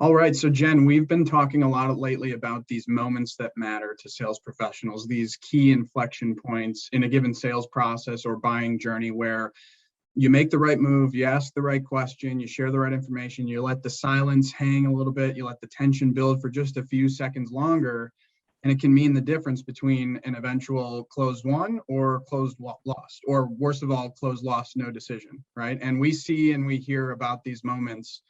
All right, so Jen, we've been talking a lot lately about these moments that matter to sales professionals, these key inflection points in a given sales process or buying journey where you make the right move, you ask the right question, you share the right information, you let the silence hang a little bit, you let the tension build for just a few seconds longer, and it can mean the difference between an eventual closed won or closed lost, or worst of all, closed lost, no decision, right? And we see and we hear about these moments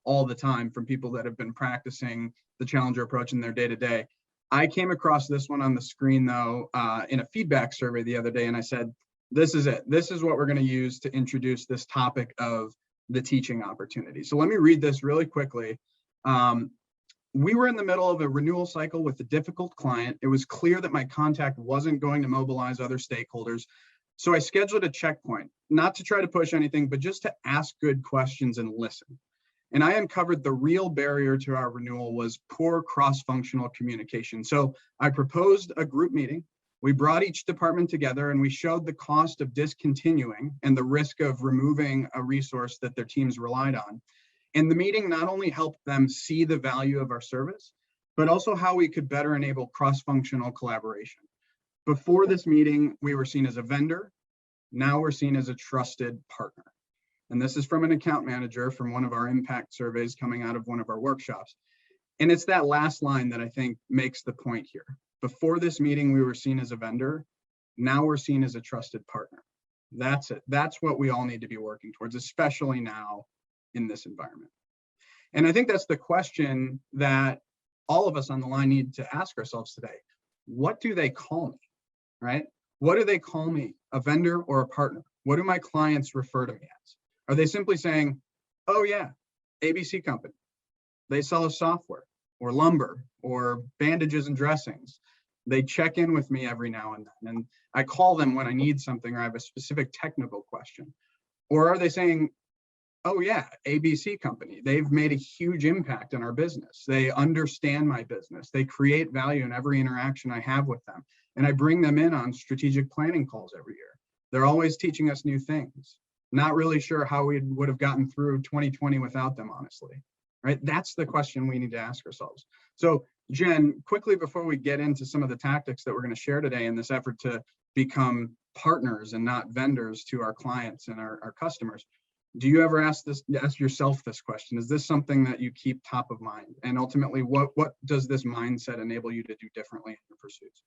all the time from people that have been practicing the challenger approach in their day-to-day. I came across this one on the screen though in a feedback survey the other day, and I said, this is it. This is what we're going to use to introduce this topic of the teaching opportunity. So let me read this really quickly. We were in the middle of a renewal cycle with a difficult client. It was clear that my contact wasn't going to mobilize other stakeholders. So I scheduled a checkpoint, not to try to push anything, but just to ask good questions and listen. And I uncovered the real barrier to our renewal was poor cross-functional communication. So I proposed a group meeting. We brought each department together and we showed the cost of discontinuing and the risk of removing a resource that their teams relied on. And the meeting not only helped them see the value of our service, but also how we could better enable cross-functional collaboration. Before this meeting, we were seen as a vendor. Now we're seen as a trusted partner. And this is from an account manager from one of our impact surveys coming out of one of our workshops. And it's that last line that I think makes the point here. Before this meeting, we were seen as a vendor. Now we're seen as a trusted partner. That's it. That's what we all need to be working towards, especially now in this environment. And I think that's the question that all of us on the line need to ask ourselves today. What do they call me, right? What do they call me, a vendor or a partner? What do my clients refer to me as? Are they simply saying, oh yeah, ABC company, they sell us software or lumber or bandages and dressings. They check in with me every now and then, and I call them when I need something or I have a specific technical question. Or are they saying, oh yeah, ABC company, they've made a huge impact on our business. They understand my business. They create value in every interaction I have with them. And I bring them in on strategic planning calls every year. They're always teaching us new things. Not really sure how we would have gotten through 2020 without them, honestly, right? That's the question we need to ask ourselves. So Jen, quickly before we get into some of the tactics that we're going to share today in this effort to become partners and not vendors to our clients and our customers, do you ever ask yourself this question? Is this something that you keep top of mind? And ultimately, what does this mindset enable you to do differently in your pursuits?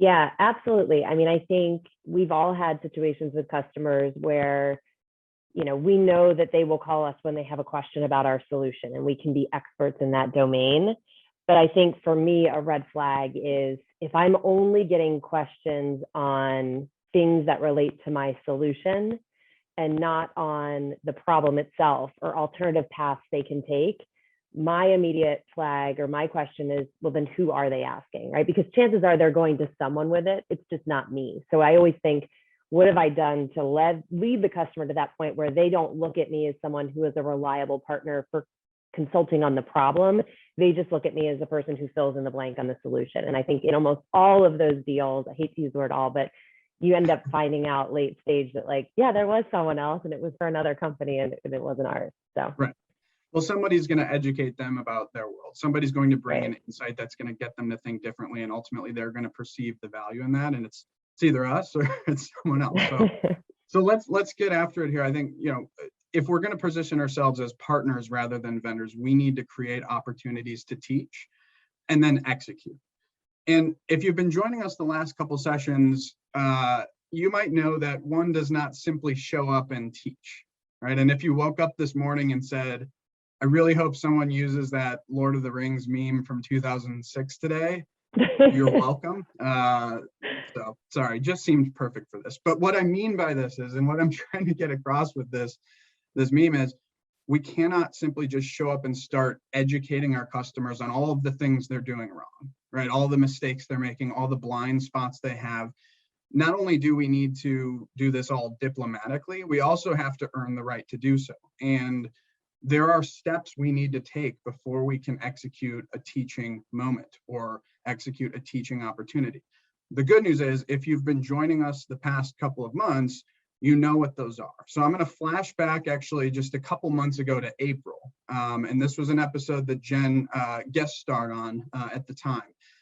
Yeah, absolutely. I mean, I think we've all had situations with customers where, we know that they will call us when they have a question about our solution, and we can be experts in that domain. But I think for me, a red flag is if I'm only getting questions on things that relate to my solution and not on the problem itself or alternative paths they can take, my immediate flag or my question is, well, then who are they asking, right? Because chances are they're going to someone with it. It's just not me. So I always think, what have I done to lead the customer to that point where they don't look at me as someone who is a reliable partner for consulting on the problem? They just look at me as a person who fills in the blank on the solution. And I think in almost all of those deals, I hate to use the word all, but you end up finding out late stage that yeah, there was someone else and it was for another company and it wasn't ours. So. Right. Well, somebody's going to educate them about their world. Somebody's going to bring an insight that's going to get them to think differently, and ultimately they're going to perceive the value in that. And it's either us or it's someone else. So let's get after it here. I think, if we're going to position ourselves as partners rather than vendors, we need to create opportunities to teach and then execute. And if you've been joining us the last couple sessions, you might know that one does not simply show up and teach, right? And if you woke up this morning and said, I really hope someone uses that Lord of the Rings meme from 2006 today, you're welcome. So sorry, just seemed perfect for this. But what I mean by this is, and what I'm trying to get across with this meme is, we cannot simply just show up and start educating our customers on all of the things they're doing wrong, right? All the mistakes they're making, all the blind spots they have. Not only do we need to do this all diplomatically, we also have to earn the right to do so. And there are steps we need to take before we can execute a teaching moment or execute a teaching opportunity. The good news is, if you've been joining us the past couple of months, you know what those are. So I'm going to flash back actually just a couple months ago to April. And this was an episode that Jen guest starred on at the time.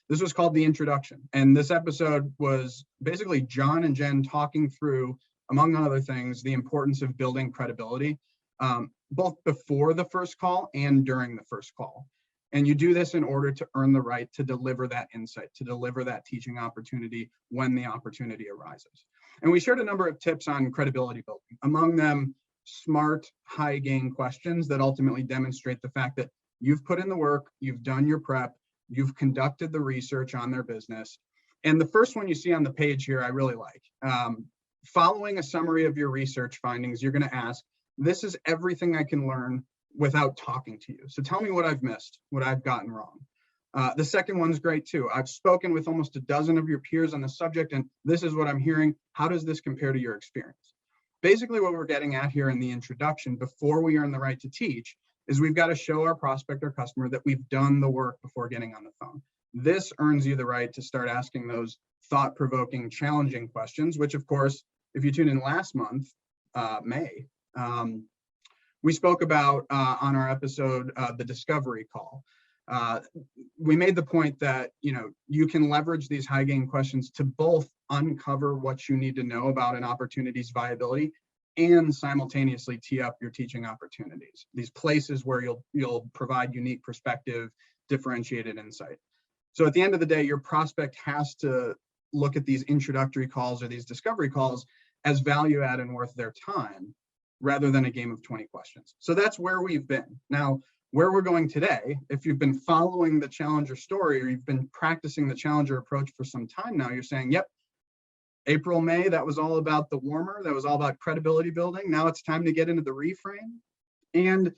This was called The Introduction. And this episode was basically John and Jen talking through, among other things, the importance of building credibility, both before the first call and during the first call. And you do this in order to earn the right to deliver that insight, to deliver that teaching opportunity when the opportunity arises. And we shared a number of tips on credibility building, among them smart, high gain questions that ultimately demonstrate the fact that you've put in the work, you've done your prep, you've conducted the research on their business. And the first one you see on the page here, I really like. Following a summary of your research findings, you're going to ask, this is everything I can learn without talking to you. So tell me what I've missed, what I've gotten wrong. The second one's great too. I've spoken with almost a dozen of your peers on the subject, and this is what I'm hearing. How does this compare to your experience? Basically, what we're getting at here in the introduction, before we earn the right to teach, is we've got to show our prospect or customer that we've done the work before getting on the phone. This earns you the right to start asking those thought-provoking, challenging questions, which of course, if you tune in last month, May, we spoke about on our episode, the discovery call. We made the point that, you can leverage these high gain questions to both uncover what you need to know about an opportunity's viability and simultaneously tee up your teaching opportunities, these places where you'll provide unique perspective, differentiated insight. So at the end of the day, your prospect has to look at these introductory calls or these discovery calls as value add and worth their time, rather than a game of 20 questions. So that's where we've been. Now, where we're going today, if you've been following the Challenger story or you've been practicing the Challenger approach for some time now, you're saying, yep, April, May, that was all about the warmer, that was all about credibility building. Now it's time to get into the reframe. And,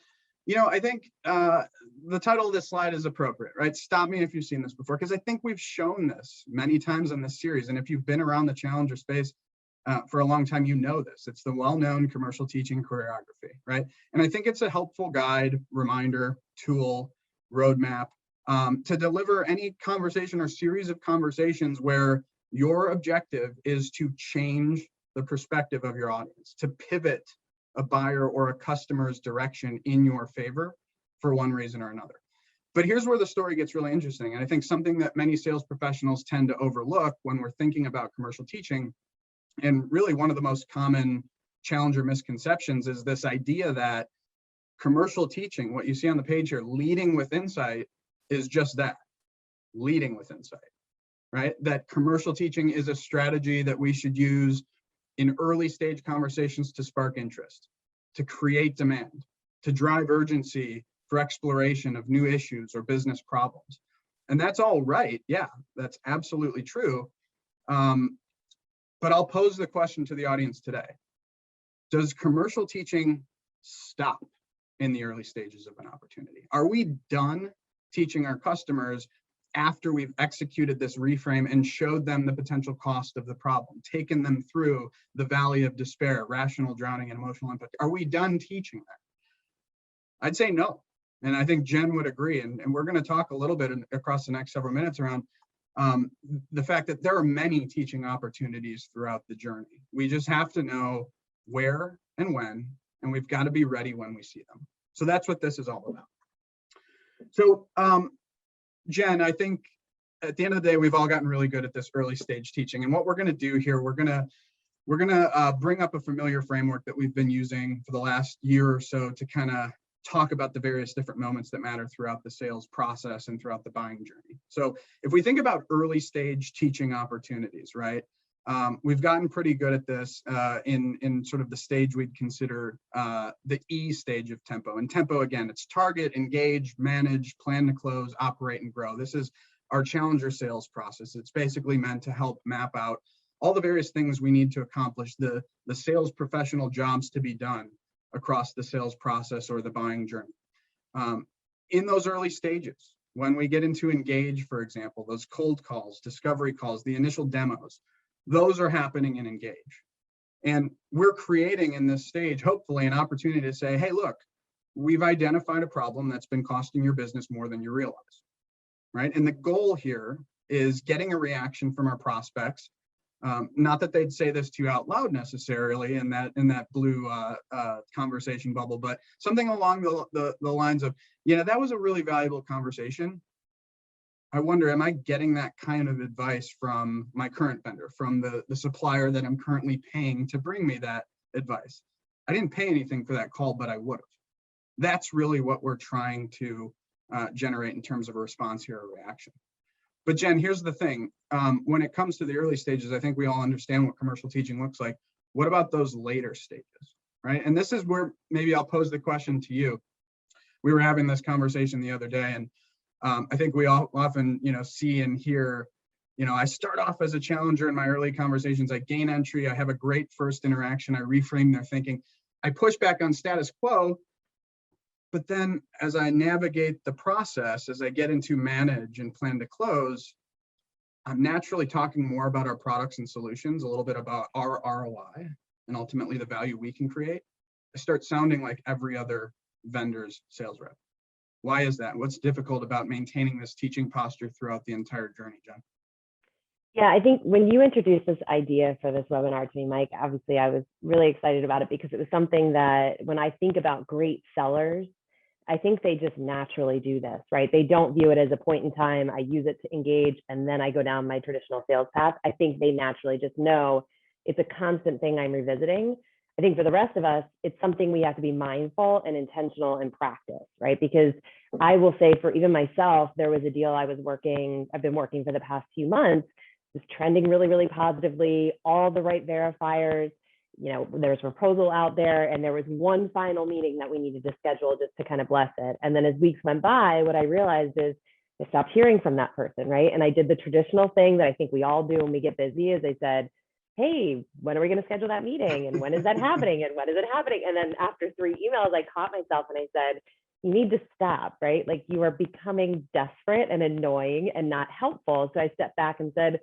I think the title of this slide is appropriate, right? Stop me if you've seen this before, because I think we've shown this many times in this series. And if you've been around the Challenger space for a long time, you know this. It's the well-known commercial teaching choreography, right? And I think it's a helpful guide, reminder, tool, roadmap to deliver any conversation or series of conversations where your objective is to change the perspective of your audience, to pivot a buyer or a customer's direction in your favor for one reason or another. But here's where the story gets really interesting. And I think something that many sales professionals tend to overlook when we're thinking about commercial teaching, and really one of the most common Challenger misconceptions, is this idea that commercial teaching, what you see on the page here, leading with insight, is just that, leading with insight, right? That commercial teaching is a strategy that we should use in early stage conversations to spark interest, to create demand, to drive urgency for exploration of new issues or business problems. And that's all right. Yeah, that's absolutely true. But I'll pose the question to the audience today. Does commercial teaching stop in the early stages of an opportunity? Are we done teaching our customers after we've executed this reframe and showed them the potential cost of the problem, taken them through the valley of despair, rational drowning, and emotional impact? Are we done teaching that? I'd say no. And I think Jen would agree. And we're going to talk a little bit across the next several minutes around the fact that there are many teaching opportunities throughout the journey. We just have to know where and when, and we've got to be ready when we see them. So that's what this is all about. So Jen, I think at the end of the day, we've all gotten really good at this early stage teaching. And what we're going to do here, we're going to bring up a familiar framework that we've been using for the last year or so to kind of talk about the various different moments that matter throughout the sales process and throughout the buying journey. So if we think about early stage teaching opportunities, right? We've gotten pretty good at this in sort of the stage we'd consider the E stage of tempo. And tempo, again, it's target, engage, manage, plan to close, operate, and grow. This is our Challenger sales process. It's basically meant to help map out all the various things we need to accomplish, the sales professional jobs to be done across the sales process or the buying journey. In those early stages, when we get into engage, for example, those cold calls, discovery calls, the initial demos, those are happening in engage. And we're creating in this stage, hopefully, an opportunity to say, hey, look, we've identified a problem that's been costing your business more than you realize, right? And the goal here is getting a reaction from our prospects Not that they'd say this to you out loud necessarily in that blue conversation bubble, but something along the lines of, that was a really valuable conversation. I wonder, am I getting that kind of advice from my current vendor, from the supplier that I'm currently paying to bring me that advice? I didn't pay anything for that call, but I would have. That's really what we're trying to generate in terms of a response here, a reaction. But Jen, here's the thing. When it comes to the early stages, I think we all understand what commercial teaching looks like. What about those later stages, right? And this is where maybe I'll pose the question to you. We were having this conversation the other day, and I think we all often, see and hear, I start off as a challenger in my early conversations. I gain entry. I have a great first interaction. I reframe their thinking. I push back on status quo. But then as I navigate the process, as I get into manage and plan to close, I'm naturally talking more about our products and solutions, a little bit about our ROI, and ultimately the value we can create. I start sounding like every other vendor's sales rep. Why is that? What's difficult about maintaining this teaching posture throughout the entire journey, Jen? Yeah, I think when you introduced this idea for this webinar to me, Mike, obviously I was really excited about it because it was something that when I think about great sellers, I think they just naturally do this, right? They don't view it as a point in time. I use it to engage and then I go down my traditional sales path. I think they naturally just know it's a constant thing I'm revisiting. I think for the rest of us, it's something we have to be mindful and intentional in practice, right? Because I will say for even myself, there was a deal I've been working for the past few months, was trending really, really positively, all the right verifiers. There's a proposal out there, and there was one final meeting that we needed to schedule just to kind of bless it. And then as weeks went by, what I realized is I stopped hearing from that person, right? And I did the traditional thing that I think we all do when we get busy is I said, hey, when are we going to schedule that meeting? And when is that happening? And when is it happening? And then after 3 emails, I caught myself and I said, you need to stop, right? Like you are becoming desperate and annoying and not helpful. So I stepped back and said,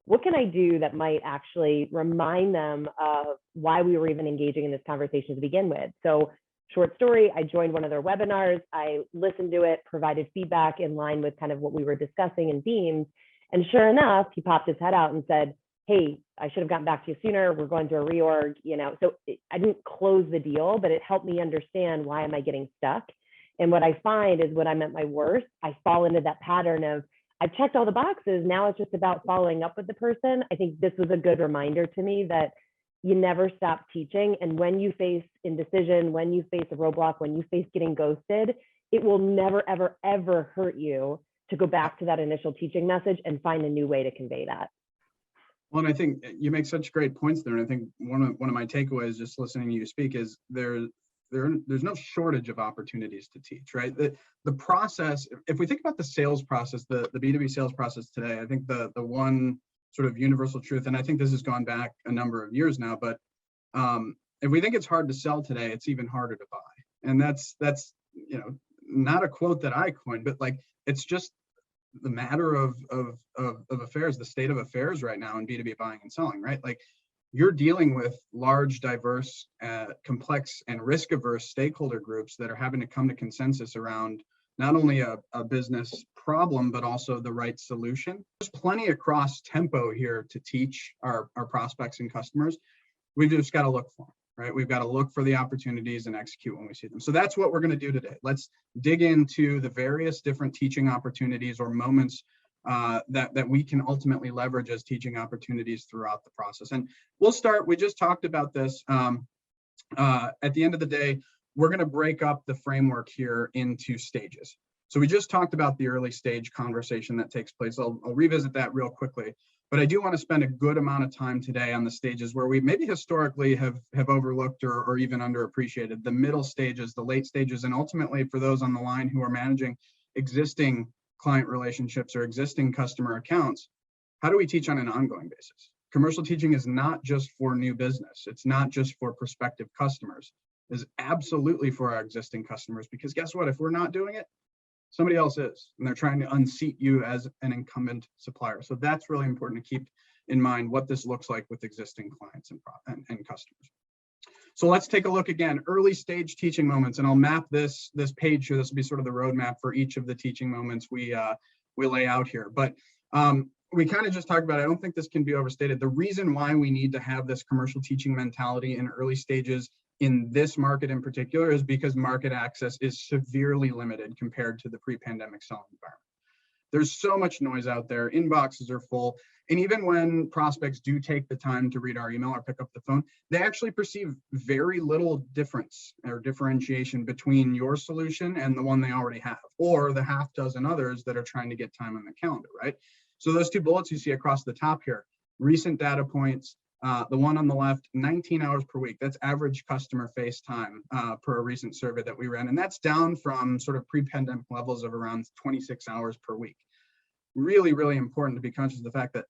what can I do that might actually remind them of why we were even engaging in this conversation to begin with? So short story, I joined one of their webinars. I listened to it, provided feedback in line with kind of what we were discussing in themes. And sure enough, he popped his head out and said, hey, I should have gotten back to you sooner. We're going through a reorg, So I didn't close the deal, but it helped me understand why am I getting stuck. And what I find is when I'm at my worst, I fall into that pattern of I've checked all the boxes. Now it's just about following up with the person. I think this was a good reminder to me that you never stop teaching. And when you face indecision, when you face a roadblock, when you face getting ghosted, it will never, ever, ever hurt you to go back to that initial teaching message and find a new way to convey that. Well, and I think you make such great points there. And I think one of my takeaways just listening to you speak is there's no shortage of opportunities to teach, right? The process, if we think about the sales process, the B2B sales process today, I think the one sort of universal truth, and I think this has gone back a number of years now, but if we think it's hard to sell today, it's even harder to buy. And that's not a quote that I coined, but like it's just the matter of affairs, the state of affairs right now in B2B buying and selling, right? Like you're dealing with large, diverse, complex, and risk-averse stakeholder groups that are having to come to consensus around not only a business problem, but also the right solution. There's plenty of cross tempo here to teach our prospects and customers. We've just got to look for them, right? We've got to look for the opportunities and execute when we see them. So that's what we're going to do today. Let's dig into the various different teaching opportunities or moments that we can ultimately leverage as teaching opportunities throughout the process. And we'll start, we just talked about this. At the end of the day, we're going to break up the framework here into stages. So we just talked about the early stage conversation that takes place. I'll revisit that real quickly, but I do want to spend a good amount of time today on the stages where we maybe historically have overlooked or even underappreciated: the middle stages, the late stages, and ultimately for those on the line who are managing existing client relationships or existing customer accounts, how do we teach on an ongoing basis? Commercial teaching is not just for new business. It's not just for prospective customers. It's absolutely for our existing customers, because guess what? If we're not doing it, somebody else is, and they're trying to unseat you as an incumbent supplier. So that's really important to keep in mind what this looks like with existing clients and customers. So let's take a look again, early stage teaching moments, and I'll map this page here. This will be sort of the roadmap for each of the teaching moments we lay out here. But we kind of just talked about it. I don't think this can be overstated. The reason why we need to have this commercial teaching mentality in early stages in this market in particular is because market access is severely limited compared to the pre-pandemic selling environment. There's so much noise out there. Inboxes are full. And even when prospects do take the time to read our email or pick up the phone, they actually perceive very little difference or differentiation between your solution and the one they already have, or the half dozen others that are trying to get time on the calendar, right? So those two bullets you see across the top here, recent data points, the one on the left, 19 hours per week. That's average customer face time per a recent survey that we ran. And that's down from sort of pre-pandemic levels of around 26 hours per week. Really, really important to be conscious of the fact that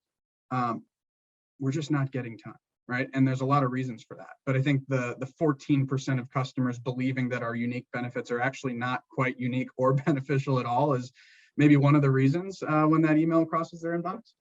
we're just not getting time, right? And there's a lot of reasons for that. But I think the 14% of customers believing that our unique benefits are actually not quite unique or beneficial at all is maybe one of the reasons when that email crosses their inbox.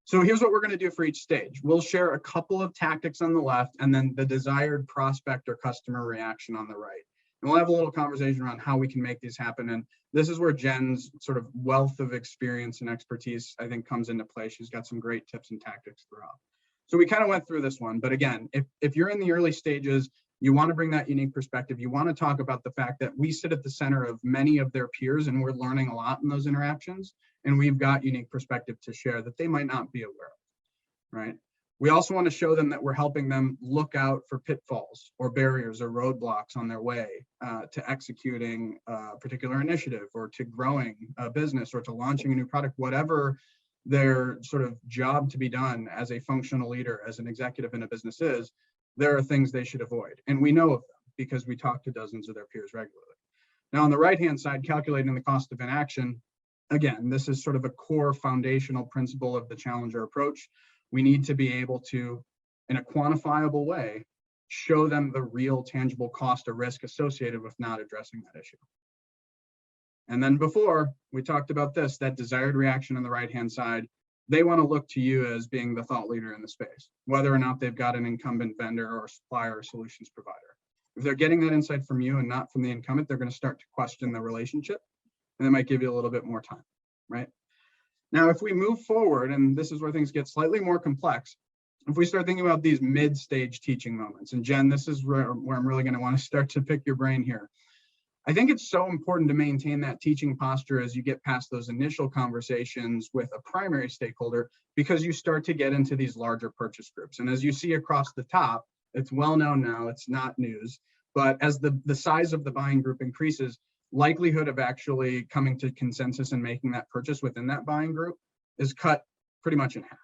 So here's what we're going to do for each stage. We'll share a couple of tactics on the left and then the desired prospect or customer reaction on the right. And we'll have a little conversation around how we can make these happen. And this is where Jen's sort of wealth of experience and expertise, I think, comes into play. She's got some great tips and tactics throughout. So we kind of went through this one. But again, if you're in the early stages, you want to bring that unique perspective. You want to talk about the fact that we sit at the center of many of their peers and we're learning a lot in those interactions. And we've got unique perspective to share that they might not be aware of, right? We also want to show them that we're helping them look out for pitfalls or barriers or roadblocks on their way to executing a particular initiative or to growing a business or to launching a new product, whatever their sort of job to be done as a functional leader, as an executive in a business is, there are things they should avoid. And we know of them because we talk to dozens of their peers regularly. Now, on the right-hand side, calculating the cost of inaction, again, this is sort of a core foundational principle of the challenger approach. We need to be able to, in a quantifiable way, show them the real tangible cost or risk associated with not addressing that issue. And then before, we talked about this, that desired reaction on the right-hand side. They want to look to you as being the thought leader in the space, whether or not they've got an incumbent vendor or supplier or solutions provider. If they're getting that insight from you and not from the incumbent, they're going to start to question the relationship, and they might give you a little bit more time, right? Now, if we move forward, and this is where things get slightly more complex, if we start thinking about these mid-stage teaching moments, and Jen, this is where I'm really going to want to start to pick your brain here. I think it's so important to maintain that teaching posture as you get past those initial conversations with a primary stakeholder, because you start to get into these larger purchase groups. And as you see across the top, it's well known now, it's not news, but as the size of the buying group increases, likelihood of actually coming to consensus and making that purchase within that buying group is cut pretty much in half,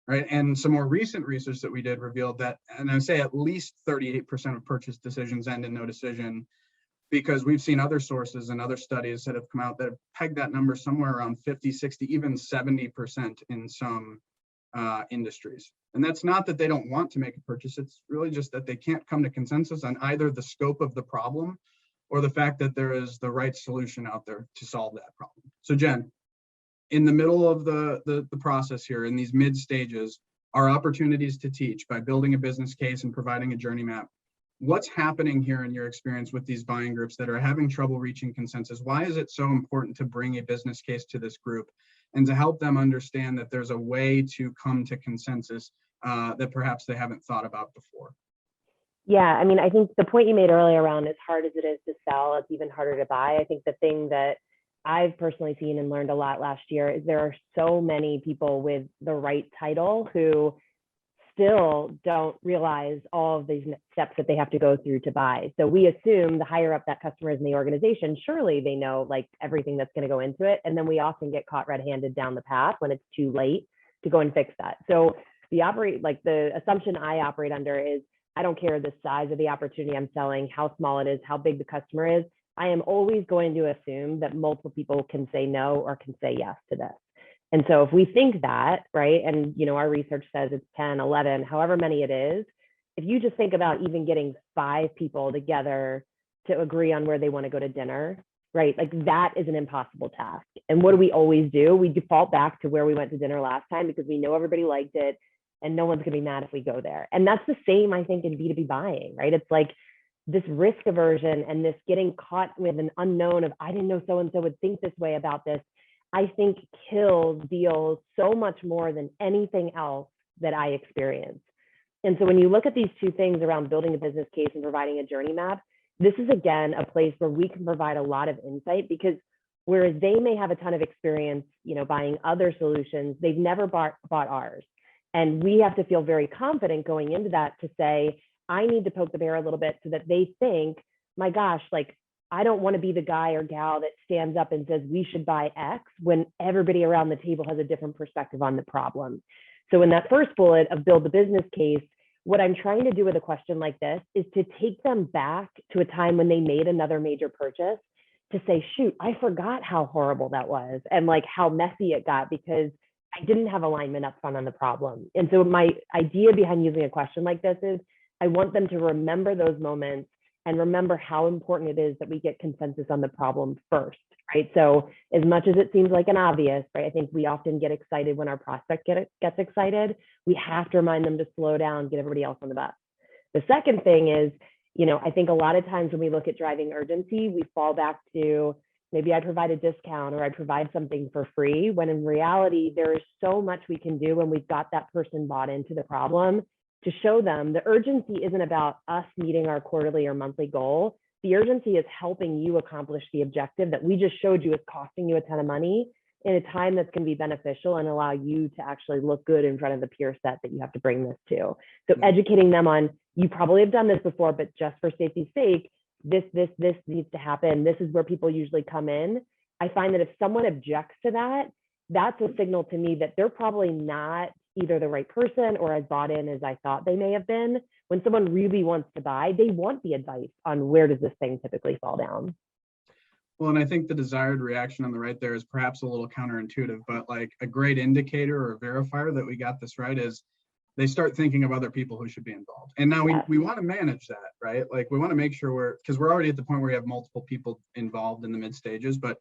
right? And some more recent research that we did revealed that, and I say at least 38% of purchase decisions end in no decision, because we've seen other sources and other studies that have come out that have pegged that number somewhere around 50, 60, even 70% in some industries. And that's not that they don't want to make a purchase, it's really just that they can't come to consensus on either the scope of the problem or the fact that there is the right solution out there to solve that problem. So Jen, in the middle of the process here, in these mid stages, are opportunities to teach by building a business case and providing a journey map. What's happening here in your experience with these buying groups that are having trouble reaching consensus? Why is it so important to bring a business case to this group and to help them understand that there's a way to come to consensus that perhaps they haven't thought about before? Yeah, I mean, I think the point you made earlier around as hard as it is to sell, it's even harder to buy. I think the thing that I've personally seen and learned a lot last year is there are so many people with the right title who still don't realize all of these steps that they have to go through to buy. So we assume the higher up that customer is in the organization, surely they know like everything that's going to go into it. And then we often get caught red-handed down the path when it's too late to go and fix that. So the assumption I operate under is I don't care the size of the opportunity I'm selling, how small it is, how big the customer is. I am always going to assume that multiple people can say no or can say yes to this. And so if we think that, right, and our research says it's 10, 11, however many it is, if you just think about even getting 5 people together to agree on where they want to go to dinner, right, like that is an impossible task. And what do we always do? We default back to where we went to dinner last time because we know everybody liked it and no one's going to be mad if we go there. And that's the same, I think, in B2B buying, right? It's like this risk aversion and this getting caught with an unknown of, I didn't know so-and-so would think this way about this. I think kills deals so much more than anything else that I experience. And so when you look at these two things around building a business case and providing a journey map, this is again a place where we can provide a lot of insight, because whereas they may have a ton of experience, buying other solutions, they've never bought ours. And we have to feel very confident going into that to say, I need to poke the bear a little bit so that they think, my gosh, like, I don't want to be the guy or gal that stands up and says we should buy X when everybody around the table has a different perspective on the problem. So in that first bullet of build the business case, what I'm trying to do with a question like this is to take them back to a time when they made another major purchase, to say, shoot, I forgot how horrible that was and like how messy it got because I didn't have alignment up front on the problem. And so my idea behind using a question like this is I want them to remember those moments and remember how important it is that we get consensus on the problem first, right? So as much as it seems like an obvious, right? I think we often get excited when our prospect gets excited. We have to remind them to slow down, get everybody else on the bus. The second thing is, I think a lot of times when we look at driving urgency, we fall back to maybe I provide a discount or I provide something for free, when in reality, there is so much we can do when we've got that person bought into the problem to show them the urgency isn't about us meeting our quarterly or monthly goal. The urgency is helping you accomplish the objective that we just showed you is costing you a ton of money in a time that's going to be beneficial and allow you to actually look good in front of the peer set that you have to bring this to. So educating them on, you probably have done this before, but just for safety's sake, this needs to happen. This is where people usually come in. I find that if someone objects to that, that's a signal to me that they're probably not either the right person or as bought in as I thought they may have been. When someone really wants to buy, they want the advice on where does this thing typically fall down. Well, and I think the desired reaction on the right there is perhaps a little counterintuitive, but like a great indicator or a verifier that we got this right is they start thinking of other people who should be involved. And now we want to manage that, right? Like we want to make sure because we're already at the point where we have multiple people involved in the mid stages, but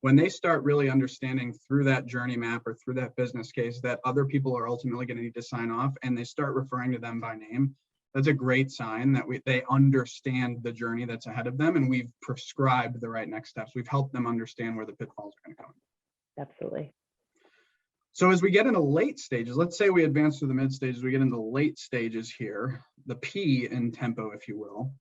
when they start really understanding through that journey map or through that business case that other people are ultimately going to need to sign off and they start referring to them by name, that's a great sign that they understand the journey that's ahead of them and we've prescribed the right next steps. We've helped them understand where the pitfalls are going to come. Absolutely. So as we get into late stages, let's say we advance through the mid stages, we get into late stages here, the P in tempo, if you will.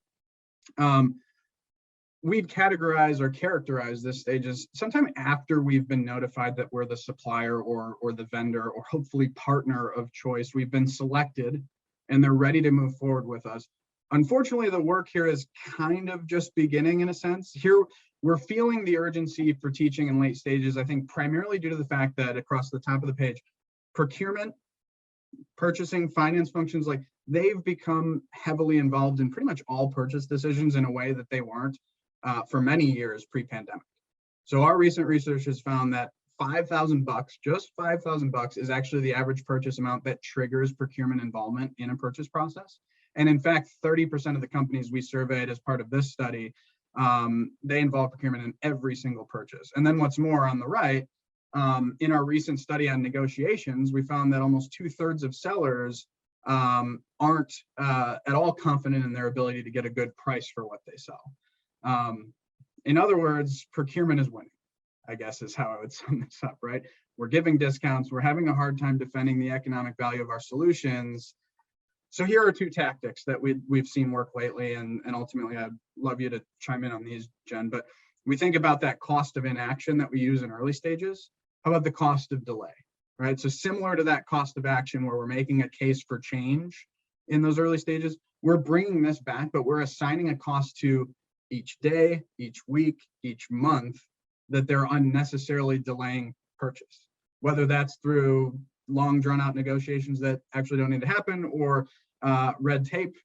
We'd categorize or characterize this stage as sometime after we've been notified that we're the supplier or the vendor or hopefully partner of choice. We've been selected and they're ready to move forward with us. Unfortunately, the work here is kind of just beginning in a sense. Here, we're feeling the urgency for teaching in late stages, I think primarily due to the fact that across the top of the page, procurement, purchasing, finance functions, like they've become heavily involved in pretty much all purchase decisions in a way that they weren't for many years pre-pandemic. So our recent research has found that $5,000, just $5,000 is actually the average purchase amount that triggers procurement involvement in a purchase process. And in fact, 30% of the companies we surveyed as part of this study, they involve procurement in every single purchase. And then what's more on the right, in our recent study on negotiations, we found that almost 2/3 of sellers aren't at all confident in their ability to get a good price for what they sell. In other words, procurement is winning, I guess is how I would sum this up, right? We're giving discounts, we're having a hard time defending the economic value of our solutions. So here are two tactics that we've seen work lately, and ultimately I'd love you to chime in on these, Jen, but we think about that cost of inaction that we use in early stages. How about the cost of delay, right? So similar to that cost of action where we're making a case for change in those early stages, we're bringing this back, but we're assigning a cost to each day, each week, each month that they're unnecessarily delaying purchase, whether that's through long drawn out negotiations that actually don't need to happen or red tape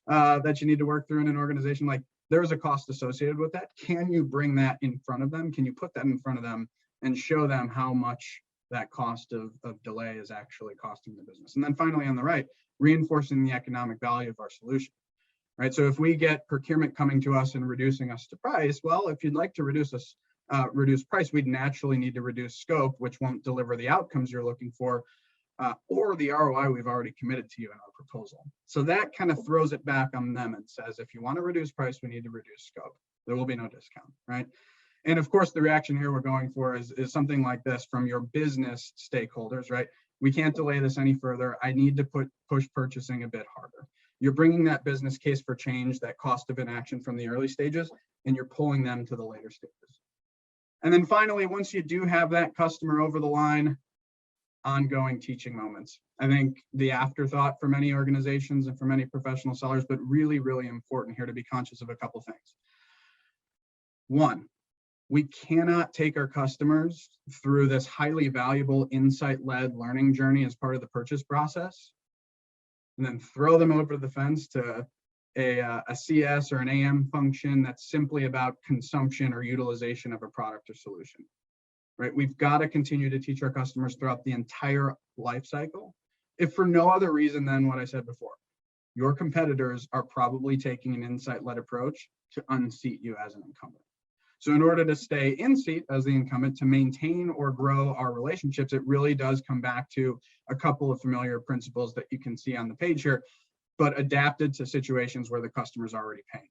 that you need to work through in an organization. Like there is a cost associated with that. Can you bring that in front of them? Can you put that in front of them and show them how much that cost of delay is actually costing the business? And then finally on the right, reinforcing the economic value of our solution. Right. So if we get procurement coming to us and reducing us to price, well, if you'd like to reduce price, we'd naturally need to reduce scope, which won't deliver the outcomes you're looking for, or the ROI we've already committed to you in our proposal. So that kind of throws it back on them and says, if you want to reduce price, we need to reduce scope. There will be no discount, right? And of course, the reaction here we're going for is something like this from your business stakeholders, right? We can't delay this any further. I need to push purchasing a bit harder. You're bringing that business case for change, that cost of inaction from the early stages, and you're pulling them to the later stages. And then finally, once you do have that customer over the line, ongoing teaching moments. I think the afterthought for many organizations and for many professional sellers, but really, really important here to be conscious of a couple things. One, we cannot take our customers through this highly valuable insight-led learning journey as part of the purchase process and then throw them over the fence to a CS or an AM function that's simply about consumption or utilization of a product or solution, right? We've got to continue to teach our customers throughout the entire life cycle, if for no other reason than what I said before. Your competitors are probably taking an insight-led approach to unseat you as an incumbent. So in order to stay in seat as the incumbent, to maintain or grow our relationships, it really does come back to a couple of familiar principles that you can see on the page here, but adapted to situations where the customer's already paying,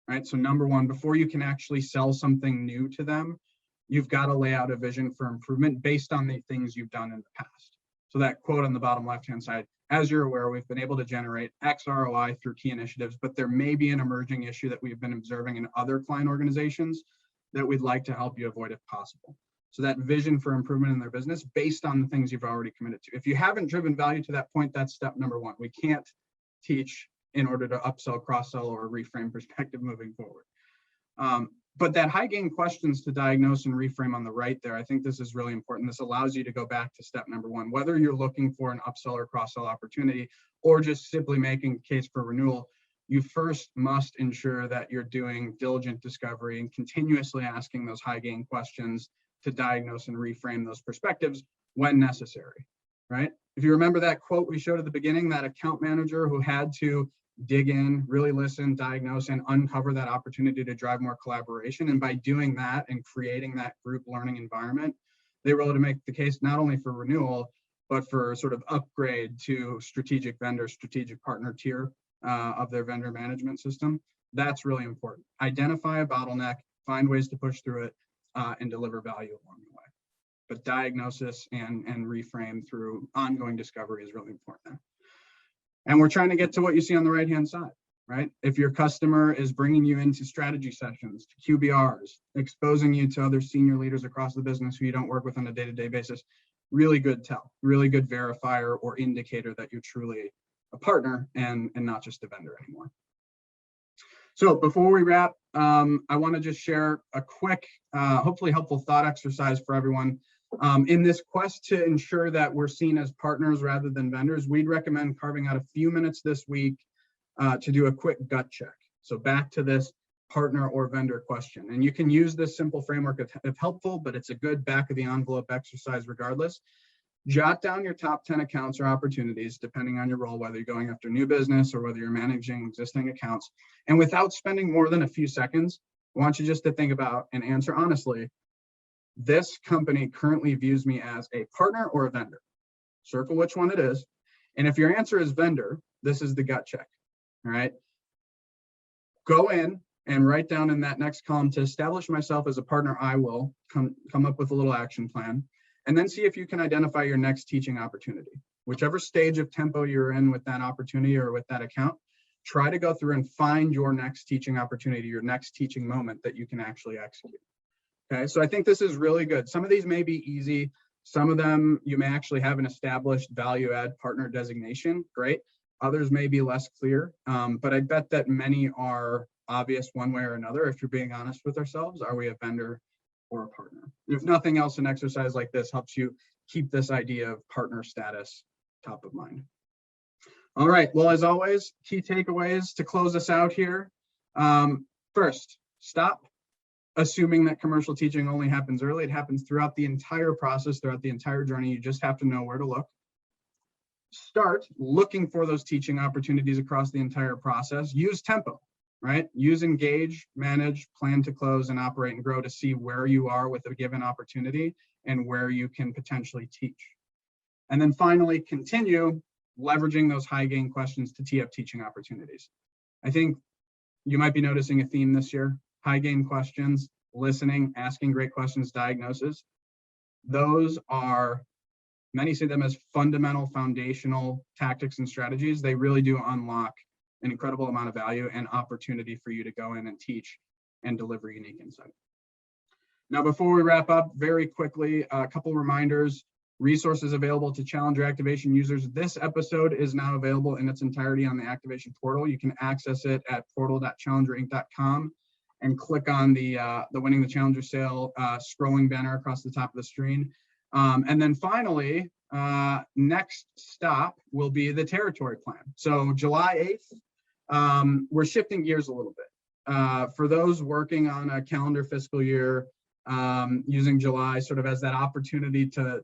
right? So number one, before you can actually sell something new to them, you've got to lay out a vision for improvement based on the things you've done in the past. So that quote on the bottom left-hand side, as you're aware, we've been able to generate X ROI through key initiatives, but there may be an emerging issue that we've been observing in other client organizations that we'd like to help you avoid if possible. So that vision for improvement in their business based on the things you've already committed to. If you haven't driven value to that point, that's step number one. We can't teach in order to upsell, cross-sell, or reframe perspective moving forward. But that high gain questions to diagnose and reframe on the right there, I think this is really important. This allows you to go back to step number one, whether you're looking for an upsell or cross-sell opportunity, or just simply making a case for renewal. You first must ensure that you're doing diligent discovery and continuously asking those high gain questions to diagnose and reframe those perspectives when necessary, right? If you remember that quote we showed at the beginning, that account manager who had to dig in, really listen, diagnose, and uncover that opportunity to drive more collaboration. And by doing that and creating that group learning environment, they were able to make the case not only for renewal, but for sort of upgrade to strategic vendor, strategic partner tier of their vendor management system. That's really important. Identify a bottleneck, find ways to push through it, and deliver value along the way. But diagnosis and reframe through ongoing discovery is really important. And we're trying to get to what you see on the right-hand side, right? If your customer is bringing you into strategy sessions, to QBRs, exposing you to other senior leaders across the business who you don't work with on a day-to-day basis, really good tell, really good verifier or indicator that you're truly a partner and not just a vendor anymore. So before we wrap, I want to just share a quick, hopefully helpful thought exercise for everyone. In this quest to ensure that we're seen as partners rather than vendors, we'd recommend carving out a few minutes this week to do a quick gut check. So back to this partner or vendor question. And you can use this simple framework if helpful, but it's a good back of the envelope exercise regardless. Jot down your top 10 accounts or opportunities, depending on your role, whether you're going after new business or whether you're managing existing accounts. And without spending more than a few seconds, I want you just to think about and answer honestly, this company currently views me as a partner or a vendor. Circle which one it is. And if your answer is vendor, this is the gut check, all right? Go in and write down in that next column, to establish myself as a partner, I will come up with a little action plan. And then see if you can identify your next teaching opportunity. Whichever stage of tempo you're in with that opportunity or with that account, try to go through and find your next teaching opportunity, your next teaching moment that you can actually execute. Okay, so I think this is really good. Some of these may be easy. Some of them you may actually have an established value add partner designation. Great. Others may be less clear, but I bet that many are obvious one way or another. If you're being honest with ourselves, are we a vendor or a partner? If nothing else, an exercise like this helps you keep this idea of partner status top of mind. All right, well, as always, key takeaways to close us out here. First, stop assuming that commercial teaching only happens early. It happens throughout the entire process, throughout the entire journey. You just have to know where to look. Start looking for those teaching opportunities across the entire process. Use tempo. Right? Use engage, manage, plan to close, and operate and grow to see where you are with a given opportunity and where you can potentially teach. And then finally, continue leveraging those high gain questions to tee up teaching opportunities. I think you might be noticing a theme this year, high gain questions, listening, asking great questions, diagnosis. Those are, many see them as fundamental foundational tactics and strategies. They really do unlock an incredible amount of value and opportunity for you to go in and teach and deliver unique insight. Now, before we wrap up, very quickly, a couple reminders. Resources available to Challenger Activation users. This episode is now available in its entirety on the Activation portal. You can access it at portal.challengerinc.com and click on the Winning the Challenger sale scrolling banner across the top of the screen. And then finally, next stop will be the territory plan. So July 8th, we're shifting gears a little bit. For those working on a calendar fiscal year, using July sort of as that opportunity to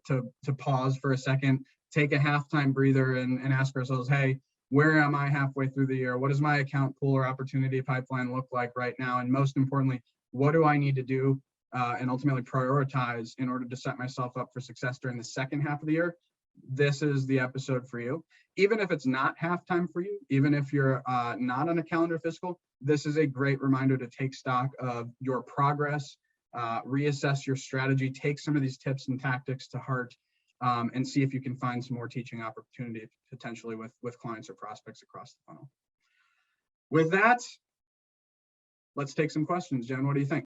pause for a second, take a halftime breather and ask ourselves, hey, where am I halfway through the year? What does my account pool or opportunity pipeline look like right now? And most importantly, what do I need to do and ultimately prioritize in order to set myself up for success during the second half of the year? This is the episode for you. Even if it's not halftime for you, even if you're not on a calendar fiscal, this is a great reminder to take stock of your progress, reassess your strategy, take some of these tips and tactics to heart, and see if you can find some more teaching opportunity potentially with clients or prospects across the funnel. With that, let's take some questions. Jen, what do you think?